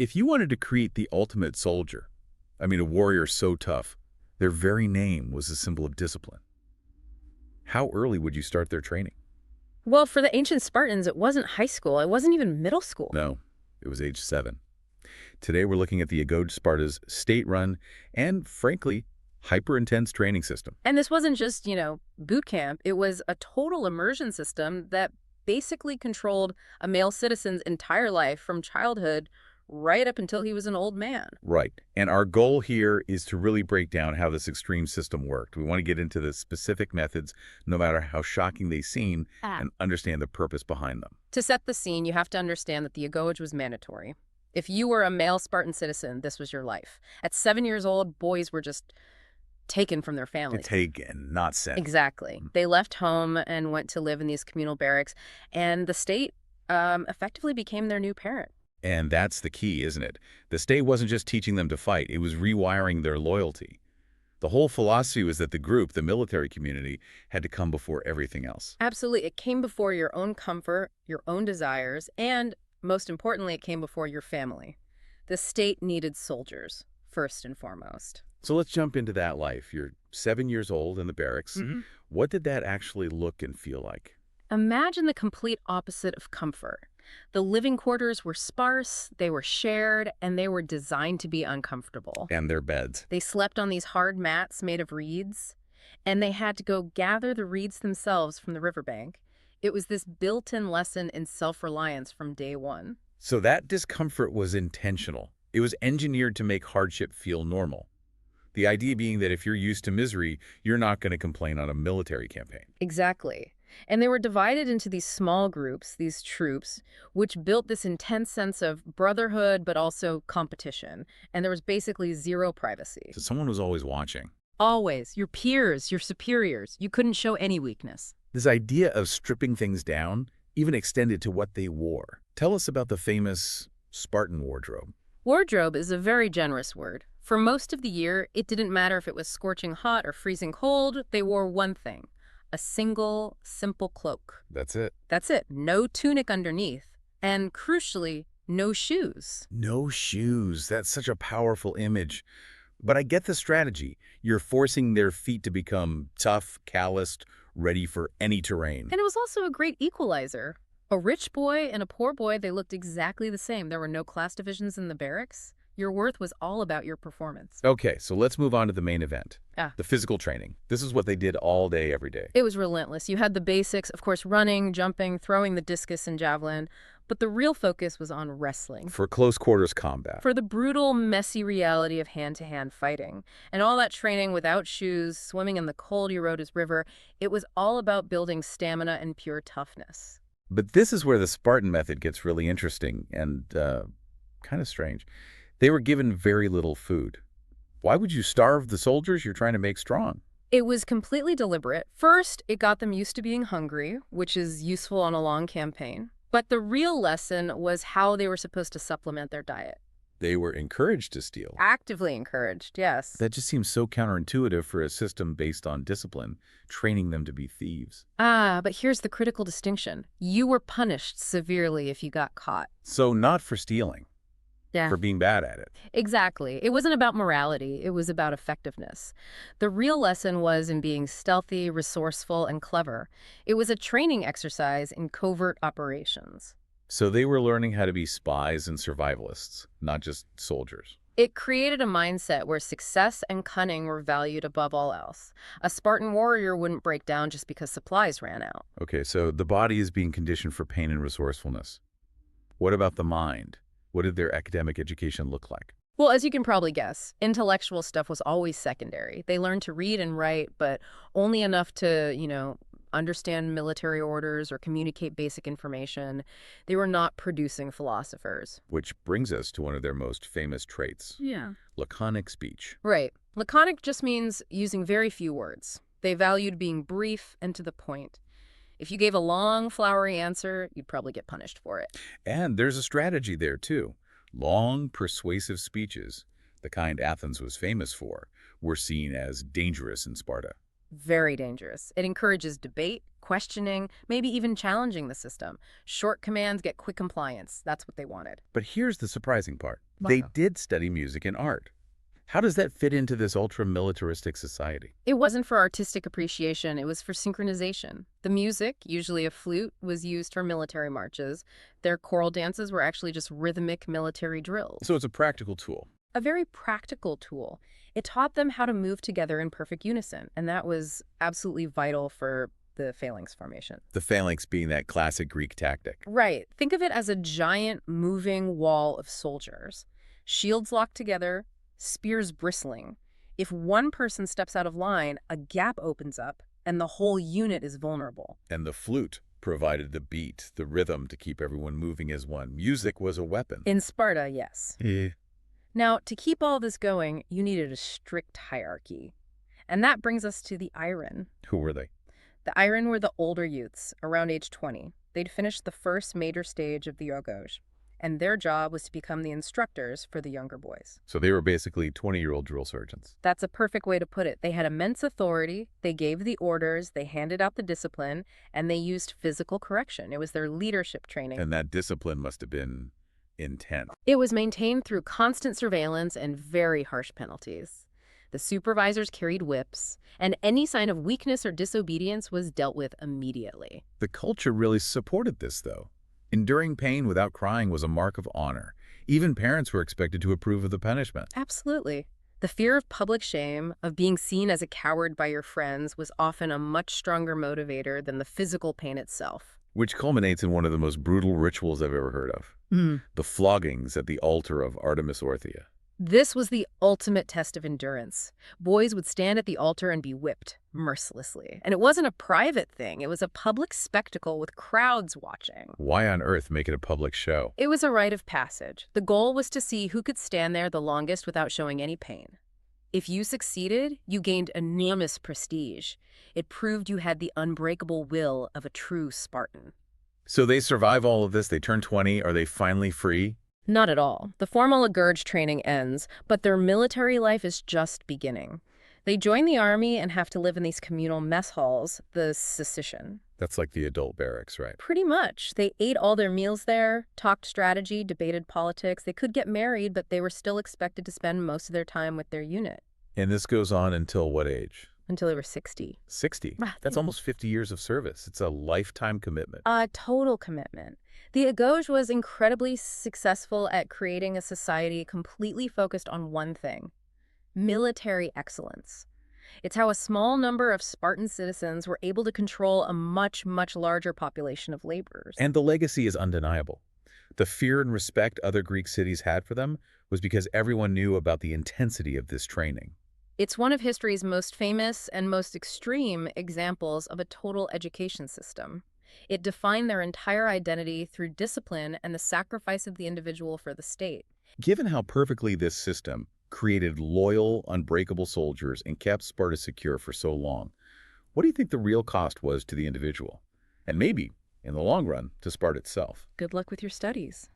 If you wanted to create the ultimate soldier, a warrior so tough, their very name was a symbol of discipline. How early would you start their training? Well, for the ancient Spartans, it wasn't high school. It wasn't even middle school. No, it was age 7. Today we're looking at the Agoge Sparta's state-run and, frankly, hyper-intense training system. And this wasn't just, boot camp. It was a total immersion system that basically controlled a male citizen's entire life from childhood right up until he was an old man. Right. And our goal here is to really break down how this extreme system worked. We want to get into the specific methods, no matter how shocking they seem, and understand the purpose behind them. To set the scene, you have to understand that the Agoge was mandatory. If you were a male Spartan citizen, this was your life. At 7 years old, boys were just taken from their families. Taken, not sent. Exactly. They left home and went to live in these communal barracks, and the state effectively became their new parent. And that's the key, isn't it? The state wasn't just teaching them to fight, it was rewiring their loyalty. The whole philosophy was that the group, the military community, had to come before everything else. Absolutely. It came before your own comfort, your own desires, and most importantly, it came before your family. The state needed soldiers, first and foremost. So let's jump into that life. You're 7 years old in the barracks. What did that actually look and feel like? Imagine the complete opposite of comfort. The living quarters were sparse, they were shared, and they were designed to be uncomfortable. And their beds. They slept on these hard mats made of reeds, and they had to go gather the reeds themselves from the riverbank. It was this built-in lesson in self-reliance from day one. So that discomfort was intentional. It was engineered to make hardship feel normal. The idea being that if you're used to misery, you're not going to complain on a military campaign. Exactly. And they were divided into these small groups, these troops, which built this intense sense of brotherhood, but also competition. And there was basically zero privacy. So someone was always watching. Always. Your peers, your superiors. You couldn't show any weakness. This idea of stripping things down even extended to what they wore. Tell us about the famous Spartan wardrobe. Wardrobe is a very generous word. For most of the year, it didn't matter if it was scorching hot or freezing cold, they wore one thing. A single, simple cloak. That's it. That's it. No tunic underneath. And crucially, no shoes. No shoes. That's such a powerful image. But I get the strategy. You're forcing their feet to become tough, calloused, ready for any terrain. And it was also a great equalizer. A rich boy and a poor boy, they looked exactly the same. There were no class divisions in the barracks. Your worth was all about your performance. Okay, so let's move on to the main event. Ah. The physical training. This is what they did all day, every day. It was relentless. You had the basics, of course, running, jumping, throwing the discus and javelin, but the real focus was on wrestling. For close quarters combat. For the brutal, messy reality of hand-to-hand fighting. And all that training without shoes, swimming in the cold Eurotas River, it was all about building stamina and pure toughness. But this is where the Spartan method gets really interesting and kind of strange. They were given very little food. Why would you starve the soldiers you're trying to make strong? It was completely deliberate. First, it got them used to being hungry, which is useful on a long campaign. But the real lesson was how they were supposed to supplement their diet. They were encouraged to steal. Actively encouraged, yes. That just seems so counterintuitive for a system based on discipline, training them to be thieves. But here's the critical distinction. You were punished severely if you got caught. So not for stealing. Yeah. For being bad at it. Exactly. It wasn't about morality. It was about effectiveness. The real lesson was in being stealthy, resourceful, and clever. It was a training exercise in covert operations. So they were learning how to be spies and survivalists, not just soldiers. It created a mindset where success and cunning were valued above all else. A Spartan warrior wouldn't break down just because supplies ran out. Okay, so the body is being conditioned for pain and resourcefulness. What about the mind? What did their academic education look like? Well, as you can probably guess, intellectual stuff was always secondary. They learned to read and write, but only enough to, understand military orders or communicate basic information. They were not producing philosophers. Which brings us to one of their most famous traits. Yeah. Laconic speech. Right. Laconic just means using very few words. They valued being brief and to the point. If you gave a long, flowery answer, you'd probably get punished for it. And there's a strategy there, too. Long, persuasive speeches, the kind Athens was famous for, were seen as dangerous in Sparta. Very dangerous. It encourages debate, questioning, maybe even challenging the system. Short commands get quick compliance. That's what they wanted. But here's the surprising part. They Wow. did study music and art. How does that fit into this ultra-militaristic society? It wasn't for artistic appreciation, it was for synchronization. The music, usually a flute, was used for military marches. Their choral dances were actually just rhythmic military drills. So it's a practical tool. A very practical tool. It taught them how to move together in perfect unison, and that was absolutely vital for the phalanx formation. The phalanx being that classic Greek tactic. Right. Think of it as a giant moving wall of soldiers. Shields locked together, spears bristling. If one person steps out of line, a gap opens up, and the whole unit is vulnerable. And the flute provided the beat, the rhythm to keep everyone moving as one. Music was a weapon. In Sparta, yes. Eh. Now, to keep all this going, you needed a strict hierarchy. And that brings us to the Iron. Who were they? The Iron were the older youths, around age 20. They'd finished the first major stage of the Agoge, and their job was to become the instructors for the younger boys. So they were basically 20-year-old drill sergeants. That's a perfect way to put it. They had immense authority, they gave the orders, they handed out the discipline, and they used physical correction. It was their leadership training. And that discipline must have been intense. It was maintained through constant surveillance and very harsh penalties. The supervisors carried whips, and any sign of weakness or disobedience was dealt with immediately. The culture really supported this, though. Enduring pain without crying was a mark of honor. Even parents were expected to approve of the punishment. Absolutely. The fear of public shame, of being seen as a coward by your friends, was often a much stronger motivator than the physical pain itself. Which culminates in one of the most brutal rituals I've ever heard of. The floggings at the altar of Artemis Orthia. This was the ultimate test of endurance. Boys would stand at the altar and be whipped mercilessly. And it wasn't a private thing. It was a public spectacle with crowds watching. Why on earth make it a public show? It was a rite of passage. The goal was to see who could stand there the longest without showing any pain. If you succeeded, you gained enormous prestige. It proved you had the unbreakable will of a true Spartan. So they survive all of this, they turn 20, are they finally free? Not at all. The formal Agoge training ends, but their military life is just beginning. They join the army and have to live in these communal mess halls, the secession. That's like the adult barracks, right? Pretty much. They ate all their meals there, talked strategy, debated politics. They could get married, but they were still expected to spend most of their time with their unit. And this goes on until what age? Until they were 60. 60. Ah, That's almost 50 years of service. It's a lifetime commitment. A total commitment. The Agoge was incredibly successful at creating a society completely focused on one thing: military excellence. It's how a small number of Spartan citizens were able to control a much, much larger population of laborers. And the legacy is undeniable. The fear and respect other Greek cities had for them was because everyone knew about the intensity of this training. It's one of history's most famous and most extreme examples of a total education system. It defined their entire identity through discipline and the sacrifice of the individual for the state. Given how perfectly this system created loyal, unbreakable soldiers and kept Sparta secure for so long, what do you think the real cost was to the individual? And maybe, in the long run, to Sparta itself? Good luck with your studies.